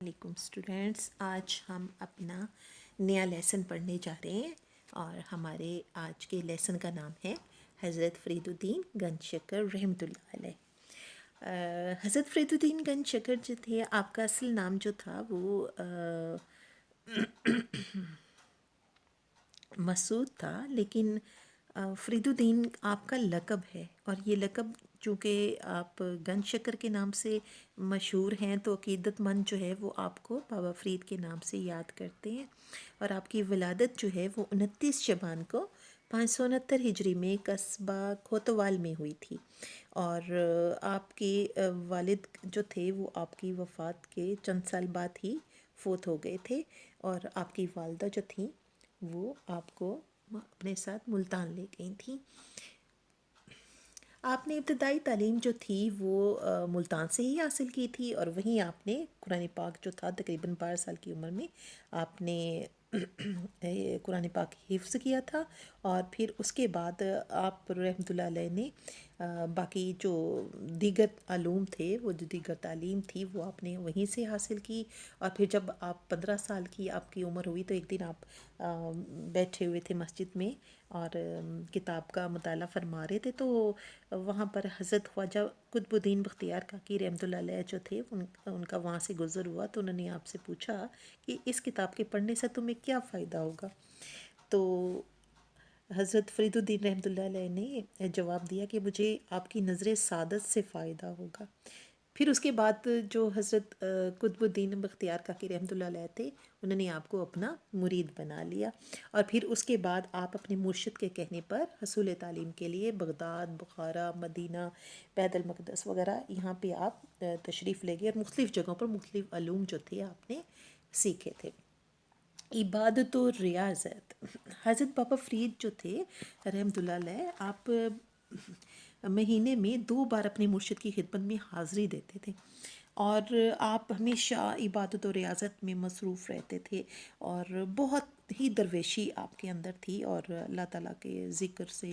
علیکم اسٹوڈینٹس، آج ہم اپنا نیا لیسن پڑھنے جا رہے ہیں اور ہمارے آج کے لیسن کا نام ہے حضرت فرید الدین گنج شکر رحمۃ اللہ علیہ۔ حضرت فرید الدین گنج شکر جو تھے، آپ کا اصل نام جو تھا وہ مسعود تھا، لیکن فرید الدین آپ کا لقب ہے، اور یہ لقب چونکہ آپ گنج شکر کے نام سے مشہور ہیں تو عقیدت مند جو ہے وہ آپ کو بابا فرید کے نام سے یاد کرتے ہیں، اور آپ کی ولادت جو ہے وہ 29 شعبان کو 569 ہجری میں قصبہ کھوتوال میں ہوئی تھی، اور آپ کے والد جو تھے وہ آپ کی وفات کے چند سال بعد ہی فوت ہو گئے تھے، اور آپ کی والدہ جو تھیں وہ آپ کو اپنے ساتھ ملتان لے گئی تھیں۔ آپ نے ابتدائی تعلیم جو تھی وہ ملتان سے ہی حاصل کی تھی، اور وہیں آپ نے قرآن پاک جو تھا تقریباً 12 سال کی عمر میں آپ نے قرآن پاک حفظ کیا تھا، اور پھر اس کے بعد آپ رحمۃ اللہ علیہ نے باقی جو دیگر علوم تھے، وہ جو دیگر تعلیم تھی وہ آپ نے وہیں سے حاصل کی، اور پھر جب آپ 15 سال کی آپ کی عمر ہوئی تو ایک دن آپ بیٹھے ہوئے تھے مسجد میں اور کتاب کا مطالعہ فرما رہے تھے، تو وہاں پر حضرت خواجہ قطب الدین بختیار کاکی رحمۃ اللہ علیہ جو تھے ان کا وہاں سے گزر ہوا، تو انہوں نے آپ سے پوچھا کہ اس کتاب کے پڑھنے سے تمہیں کیا فائدہ ہوگا؟ تو حضرت فرید الدین رحمۃ اللہ علیہ نے جواب دیا کہ مجھے آپ کی نظر سعادت سے فائدہ ہوگا۔ پھر اس کے بعد جو حضرت قطب الدین بختیار کاکی رحمۃ اللہ علیہ تھے، انہوں نے آپ کو اپنا مرید بنا لیا، اور پھر اس کے بعد آپ اپنے مرشد کے کہنے پر حصول تعلیم کے لیے بغداد، بخارا، مدینہ، بیت المقدس وغیرہ یہاں پہ آپ تشریف لے گئے، اور مختلف جگہوں پر مختلف علوم جو تھے آپ نے سیکھے تھے۔ عبادت و ریاضت، حضرت بابا فرید جو تھے رحمۃ اللہ علیہ، آپ مہینے میں 2 بار اپنے مرشد کی خدمت میں حاضری دیتے تھے، اور آپ ہمیشہ عبادت و ریاضت میں مصروف رہتے تھے، اور بہت ہی درویشی آپ کے اندر تھی، اور اللہ تعالیٰ کے ذکر سے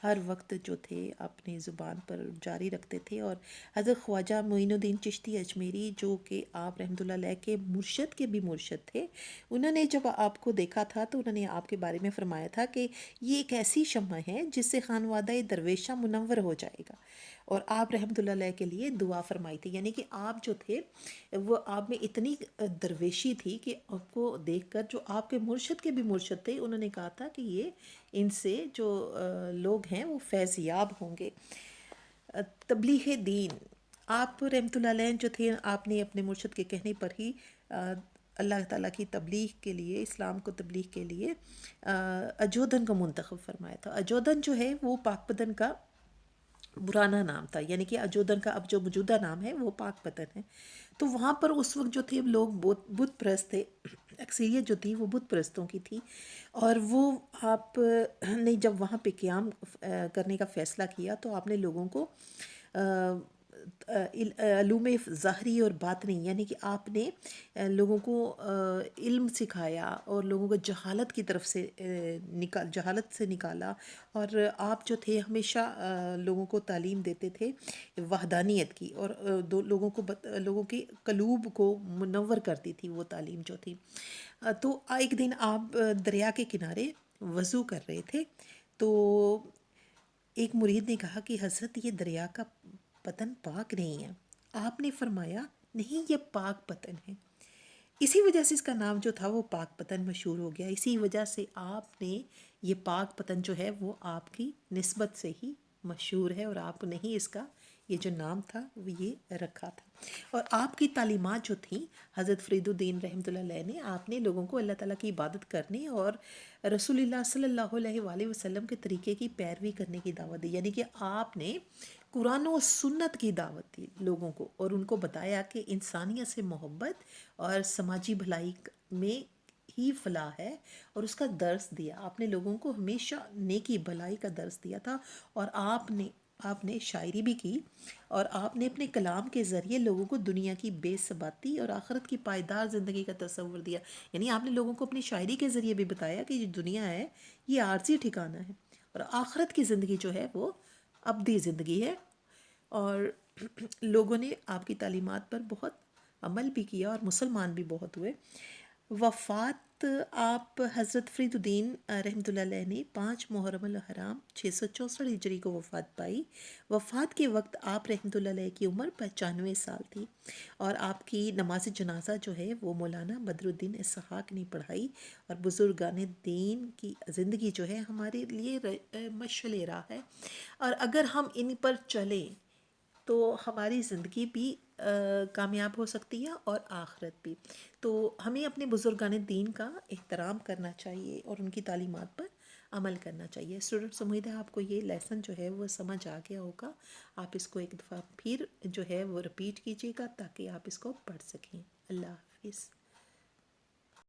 ہر وقت جو تھے اپنی زبان پر جاری رکھتے تھے۔ اور حضرت خواجہ معین الدین چشتی اجمیری جو کہ آپ رحمۃ اللہ علیہ کے مرشد کے بھی مرشد تھے، انہوں نے جب آپ کو دیکھا تھا تو انہوں نے آپ کے بارے میں فرمایا تھا کہ یہ ایک ایسی شمع ہے جس سے خانوادہ درویشہ منور ہو جائے گا، اور آپ رحمۃ اللہ علیہ کے لیے دعا فرمائی تھی، یعنی کہ آپ جو تھے وہ آپ میں اتنی درویشی تھی کہ آپ کو دیکھ کر جو آپ کے مرشد کے بھی مرشد تھے انہوں نے کہا تھا کہ یہ ان سے جو لوگ ہیں وہ فیض یاب ہوں گے۔ تبلیغ دین، آپ رحمۃ اللہ علیہ جو تھے، آپ نے اپنے مرشد کے کہنے پر ہی اللہ تعالیٰ کی تبلیغ کے لیے، اسلام کو تبلیغ کے لیے اجودھن کو منتخب فرمایا تھا۔ اجودھن جو ہے وہ پاک پتن کا پرانا نام تھا، یعنی کہ اجودھن کا اب جو موجودہ نام ہے وہ پاک پتن ہے۔ تو وہاں پر اس وقت جو تھے لوگ بت پرست تھے، اکثریت جو تھی وہ بت پرستوں کی تھی، اور وہ آپ نے جب وہاں پہ قیام کرنے کا فیصلہ کیا تو آپ نے لوگوں کو علوم ظاہری اور باطنی، یعنی کہ آپ نے لوگوں کو علم سکھایا اور لوگوں کو جہالت کی طرف سے جہالت سے نکالا، اور آپ جو تھے ہمیشہ لوگوں کو تعلیم دیتے تھے وحدانیت کی، اور لوگوں کے قلوب کو منور کرتی تھی وہ تعلیم جو تھی۔ تو ایک دن آپ دریا کے کنارے وضو کر رہے تھے، تو ایک مرید نے کہا کہ حضرت یہ دریا کا پتن پاک نہیں ہے۔ آپ نے فرمایا نہیں، یہ پاک پتن ہے۔ اسی وجہ سے اس کا نام جو تھا وہ پاک پتن مشہور ہو گیا، اسی وجہ سے آپ نے یہ پاک پتن جو ہے وہ آپ کی نسبت سے ہی مشہور ہے، اور آپ نے ہی اس کا یہ جو نام تھا وہ یہ رکھا تھا۔ اور آپ کی تعلیمات جو تھیں حضرت فرید الدین رحمۃ اللہ علیہ نے، آپ نے لوگوں کو اللہ تعالیٰ کی عبادت کرنے اور رسول اللہ صلی اللہ علیہ وآلہ وسلم کے طریقے کی پیروی کرنے کی دعوت دی، یعنی کہ آپ نے قرآن و سنت کی دعوت دی لوگوں کو، اور ان کو بتایا کہ انسانیت سے محبت اور سماجی بھلائی میں ہی فلاح ہے، اور اس کا درس دیا۔ آپ نے لوگوں کو ہمیشہ نیکی بھلائی کا درس دیا تھا، اور آپ نے شاعری بھی کی، اور آپ نے اپنے کلام کے ذریعے لوگوں کو دنیا کی بے ثباتی اور آخرت کی پائیدار زندگی کا تصور دیا، یعنی آپ نے لوگوں کو اپنی شاعری کے ذریعے بھی بتایا کہ یہ دنیا ہے یہ عارضی ٹھکانہ ہے، اور آخرت کی زندگی جو ہے وہ ابدی زندگی ہے۔ اور لوگوں نے آپ کی تعلیمات پر بہت عمل بھی کیا اور مسلمان بھی بہت ہوئے۔ وفات آپ حضرت فرید الدین رحمۃ اللہ علیہ نے 5 محرم الحرام 664 ہجری کو وفات پائی۔ وفات کے وقت آپ رحمۃ اللہ علیہ کی عمر 95 سال تھی، اور آپ کی نماز جنازہ جو ہے وہ مولانا بدر الدین اسحاق نے پڑھائی۔ اور بزرگان دین کی زندگی جو ہے ہمارے لیے مشعل راہ ہے، اور اگر ہم ان پر چلیں تو ہماری زندگی بھی کامیاب ہو سکتی ہے اور آخرت بھی۔ تو ہمیں اپنے بزرگان دین کا احترام کرنا چاہیے اور ان کی تعلیمات پر عمل کرنا چاہیے۔ اسٹوڈنٹس، امید ہے آپ کو یہ لیسن جو ہے وہ سمجھ آ گیا ہوگا۔ آپ اس کو ایک دفعہ پھر جو ہے وہ رپیٹ کیجیے گا تاکہ آپ اس کو پڑھ سکیں۔ اللہ حافظ۔